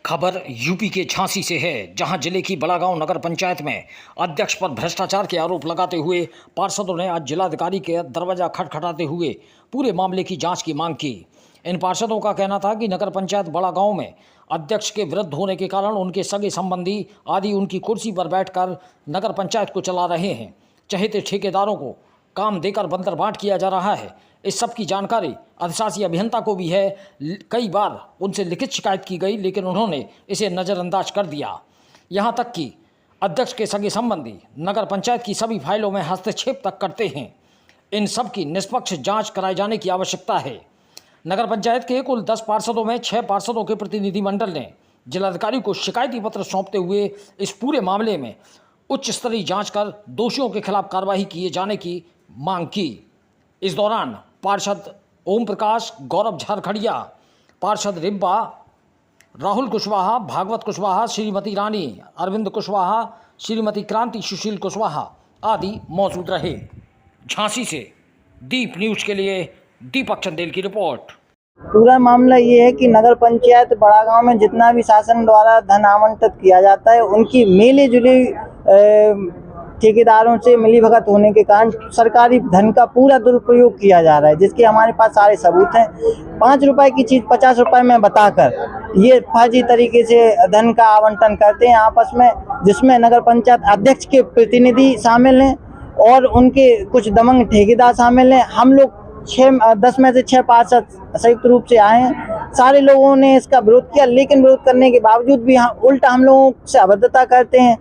खबर यूपी के झांसी से है, जहां जिले की बड़ागांव नगर पंचायत में अध्यक्ष पर भ्रष्टाचार के आरोप लगाते हुए पार्षदों ने आज जिलाधिकारी के दरवाजा खटखटाते हुए पूरे मामले की जांच की मांग की। इन पार्षदों का कहना था कि नगर पंचायत बड़ागांव में अध्यक्ष के विरुद्ध होने के कारण उनके सगे संबंधी आदि उनकी कुर्सी पर बैठकर नगर पंचायत को चला रहे हैं। चहेते ठेकेदारों को काम देकर बंदरबांट किया जा रहा है। इस सब की जानकारी अधिशासी अभियंता को भी है। कई बार उनसे लिखित शिकायत की गई, लेकिन उन्होंने इसे नज़रअंदाज कर दिया। यहाँ तक कि अध्यक्ष के सगे संबंधी नगर पंचायत की सभी फाइलों में हस्तक्षेप तक करते हैं। इन सब की निष्पक्ष जांच कराए जाने की आवश्यकता है। नगर पंचायत के कुल 10 पार्षदों में 6 पार्षदों के प्रतिनिधिमंडल ने जिलाधिकारी को शिकायती पत्र सौंपते हुए इस पूरे मामले में उच्च स्तरीय जांच कर दोषियों के खिलाफ कार्रवाई किए जाने की मांग की। इस दौरान पार्षद ओम प्रकाश, गौरव झारखड़िया, पार्षद रिब्बा, राहुल कुशवाहा, भागवत कुशवाहा, श्रीमती रानी, अरविंद कुशवाहा, श्रीमती क्रांति सुशील कुशवाहा आदि मौजूद रहे। झांसी से दीप न्यूज के लिए दीपक चंदेल की रिपोर्ट। पूरा मामला ये है कि नगर पंचायत बड़ागांव में जितना भी शासन द्वारा धन आवंटित किया जाता है, उनकी मिली जुली ठेकेदारों से मिलीभगत होने के कारण सरकारी धन का पूरा दुरुपयोग किया जा रहा है, जिसके हमारे पास सारे सबूत हैं। 5 रुपए की चीज़ 50 रुपए में बताकर ये फर्जी तरीके से धन का आवंटन करते हैं आपस में, जिसमें नगर पंचायत अध्यक्ष के प्रतिनिधि शामिल हैं और उनके कुछ दबंग ठेकेदार शामिल हैं। हम लोग 10 में से 6 पार्षद संयुक्त रूप से आए हैं। सारे लोगों ने इसका विरोध किया, लेकिन विरोध करने के बावजूद भी उल्टा हम लोगों से अभद्रता करते हैं।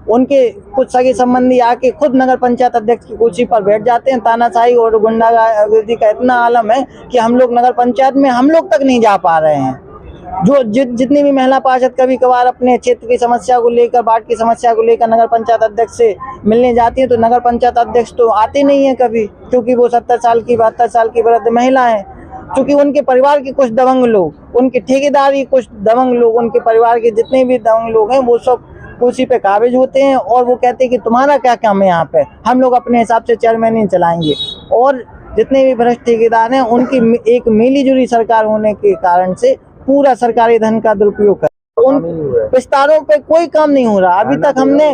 उनके कुछ सगे संबंधी आके खुद नगर पंचायत अध्यक्ष की कुर्सी पर बैठ जाते हैं। तानाशाही और गुंडागर्दी का इतना आलम है कि हम लोग नगर पंचायत में हम लोग तक नहीं जा पा रहे हैं। जो जितनी भी महिला पार्षद कभी कभार अपने क्षेत्र की समस्या को लेकर, वार्ड की समस्या को लेकर नगर पंचायत अध्यक्ष से मिलने जाती है, तो नगर पंचायत अध्यक्ष तो आते नहीं है कभी, क्योंकि वो 70 साल की 72 साल की वृद्ध महिला है। क्योंकि उनके परिवार के कुछ दबंग लोग, उनके ठेकेदार कुछ दबंग लोग, उनके परिवार के जितने भी दबंग लोग हैं, वो सब कुर्सी पे काबिज होते हैं और वो कहते हैं कि तुम्हारा क्या काम है यहाँ पे, हम लोग अपने हिसाब से चेयरमैन ही चलाएंगे। और जितने भी भ्रष्ट ठेकेदार हैं, उनकी एक मिलीजुली सरकार होने के कारण से पूरा सरकारी धन का दुरुपयोग कर उन विस्तारों पे कोई काम नहीं हो रहा। अभी तक हमने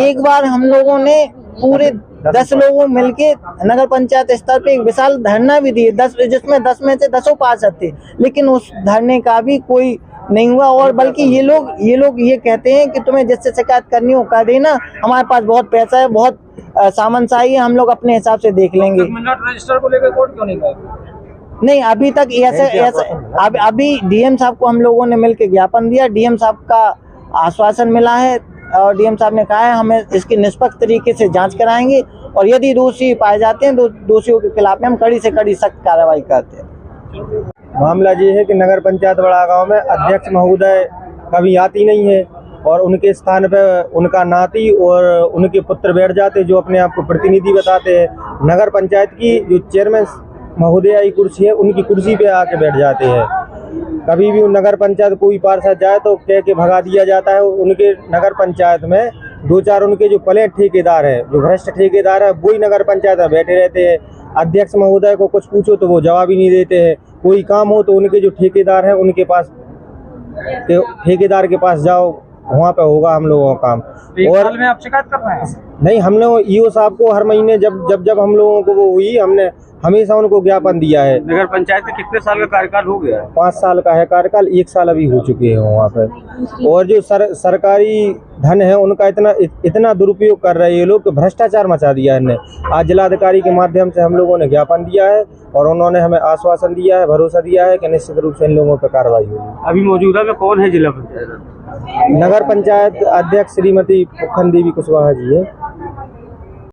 एक बार हम लोगों ने पूरे 10 लोगों मिलके नगर पंचायत स्तर पे एक विशाल धरना भी दिए, 10 जिसमें 10 में से 10 पार्षद थे, लेकिन उस धरने का भी कोई नहीं हुआ। और बल्कि ये लोग ये कहते हैं कि तुम्हें जिससे शिकायत करनी हो कर देना, हमारे पास बहुत पैसा है, बहुत सामंतशाही है, हम लोग अपने हिसाब से देख लेंगे। रजिस्टर को लेकर कोर्ट क्यों नहीं गए? नहीं, अभी तक ऐसा अभी डीएम साहब को हम लोगों ने मिलकर ज्ञापन दिया। डीएम साहब का आश्वासन मिला है और डीएम साहब ने कहा है हमें इसकी निष्पक्ष तरीके से जांच कराएंगे और यदि दोषी पाए जाते हैं तो दोषियों के खिलाफ में हम कड़ी से कड़ी सख्त कार्रवाई करते हैं। मामला ये है कि नगर पंचायत बड़ागांव में अध्यक्ष महोदय कभी आती नहीं है और उनके स्थान पर उनका नाती और उनके पुत्र बैठ जाते, जो अपने आप को प्रतिनिधि बताते हैं। नगर पंचायत की जो चेयरमैन महोदया की कुर्सी है, उनकी कुर्सी पे आके बैठ जाते हैं। कभी भी नगर पंचायत कोई पार्षद जाए तो कह के भगा दिया जाता है। उनके नगर पंचायत में 2-4 उनके जो पले ठेकेदार है, जो भ्रष्ट ठेकेदार है, वही नगर पंचायत में बैठे रहते हैं। अध्यक्ष महोदय को कुछ पूछो तो वो जवाब ही नहीं देते हैं। कोई काम हो तो उनके जो ठेकेदार हैं उनके पास, ठेकेदार के पास जाओ, वहाँ पे होगा हम लोगों का काम। और में आप शिकायत कर रहे हैं? नहीं, हमने ईओ साहब को हर महीने जब हम लोगों को वो हुई, हमने हमेशा उनको ज्ञापन दिया है। नगर पंचायत का कितने साल का कार्यकाल हो गया? 5 साल का है कार्यकाल, 1 साल अभी हो चुके हैं वहाँ पर। और जो सरकारी धन है उनका इतना दुरुपयोग कर रहे हैं ये लोग, तो भ्रष्टाचार मचा दिया है इन्हें। आज जिलाधिकारी के माध्यम से हम लोगों ने ज्ञापन दिया है और उन्होंने हमें आश्वासन दिया है, भरोसा दिया है कि निश्चित रूप से इन लोगों पर कार्रवाई होगी। अभी मौजूदा में कौन है जिला पंचायत? नगर पंचायत अध्यक्ष श्रीमती पुखन देवी कुशवाहा जी है।